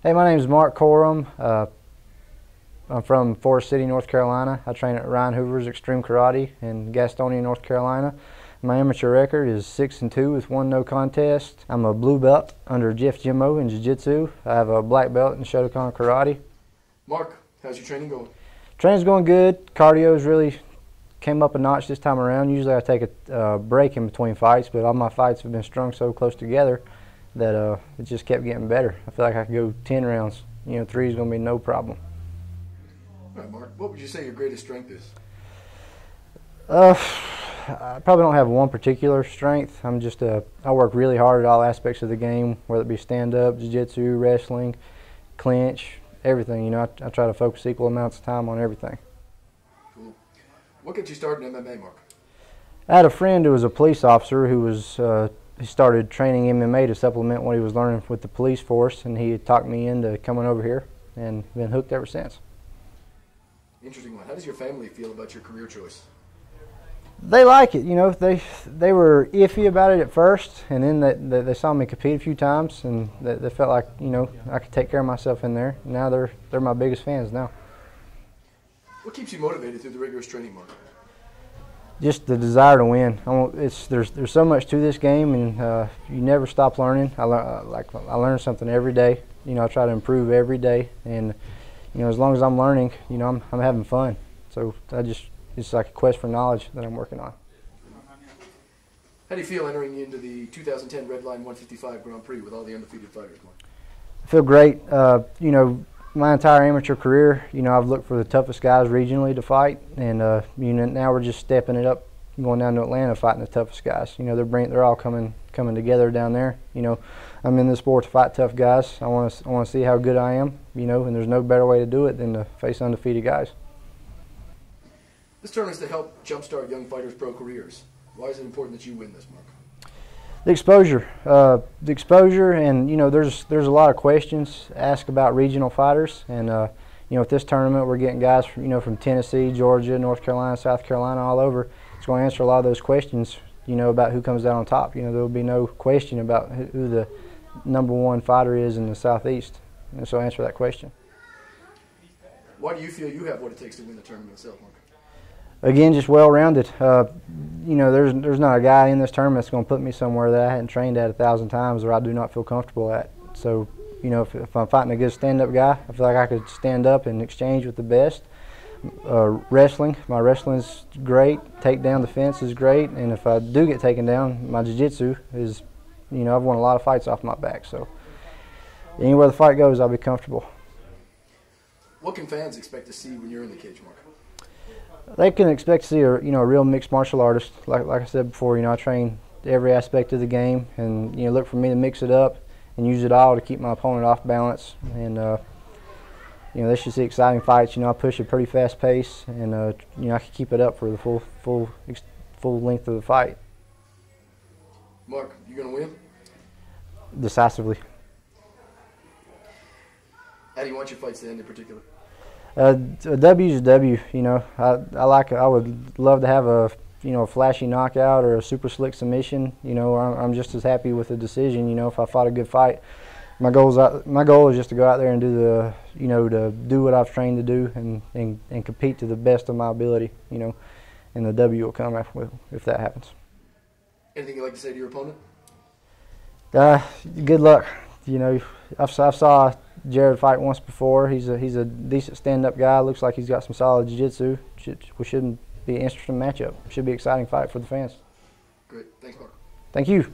Hey, my name is Mark Corum. I'm from Forest City, North Carolina. I train at Ryan Hoover's Extreme Karate in Gastonia, North Carolina. My amateur record is 6-2 with 1 no contest. I'm a blue belt under Jeff Jimmo in Jiu-Jitsu. I have a black belt in Shotokan Karate. Mark, how's your training going? Training's going good. Cardio's really came up a notch this time around. Usually I take a break in between fights, but all my fights have been strung so close together that it just kept getting better. I feel like I could go 10 rounds. 3 is going to be no problem. All right, Mark, what would you say your greatest strength is? I probably don't have one particular strength. I work really hard at all aspects of the game, whether it be stand-up, jiu-jitsu, wrestling, clinch, everything. I try to focus equal amounts of time on everything. Cool. What got you started in MMA, Mark? I had a friend who was a police officer who was he started training MMA to supplement what he was learning with the police force, and he had talked me into coming over here and been hooked ever since. Interesting one. How does your family feel about your career choice? They like it. They were iffy about it at first, and then they saw me compete a few times, and they felt like I could take care of myself in there. Now they're my biggest fans now. What keeps you motivated through the rigorous training, Mark? Just the desire to win. There's so much to this game, and you never stop learning. I learn something every day. I try to improve every day, and as long as I'm learning, I'm having fun. So it's like a quest for knowledge that I'm working on. How do you feel entering into the 2010 Redline 155 Grand Prix with all the undefeated fighters, Mark? I feel great. My entire amateur career, I've looked for the toughest guys regionally to fight, and now we're just stepping it up, going down to Atlanta fighting the toughest guys. They're all coming together down there. I'm in this sport to fight tough guys. I want to see how good I am, and there's no better way to do it than to face undefeated guys. This tournament is to help jumpstart young fighters' pro careers. Why is it important that you win this, Mark? The exposure, and there's a lot of questions asked about regional fighters, and with this tournament we're getting guys from Tennessee, Georgia, North Carolina, South Carolina, all over. It's going to answer a lot of those questions, about who comes out on top. There will be no question about who the #1 fighter is in the Southeast, and so answer that question. Why do you feel you have what it takes to win the tournament itself, Mark? Again, just well-rounded. There's not a guy in this tournament that's going to put me somewhere that I hadn't trained at 1,000 times or I do not feel comfortable at. So, if I'm fighting a good stand-up guy, I feel like I could stand up and exchange with the best. Wrestling, my wrestling's great. Takedown defense is great, and if I do get taken down, my jiu-jitsu is, I've won a lot of fights off my back. So, anywhere the fight goes, I'll be comfortable. What can fans expect to see when you're in the cage, Mark? They can expect to see a real mixed martial artist. Like I said before, I train every aspect of the game, and look for me to mix it up and use it all to keep my opponent off balance. And they should see exciting fights. I push a pretty fast pace, and I can keep it up for the full length of the fight. Mark, you gonna win? Decisively. How do you want your fights to end in particular? A W is a W. I would love to have a flashy knockout or a super slick submission. I'm just as happy with a decision. If I fought a good fight, my goal is just to go out there and do to do what I've trained to do and compete to the best of my ability. And the W will come if that happens. Anything you'd like to say to your opponent? Good luck. I saw Jared fight once before. He's a decent stand-up guy. Looks like he's got some solid jiu-jitsu. Shouldn't be an interesting matchup. Should be an exciting fight for the fans. Great. Thanks, Mark. Thank you.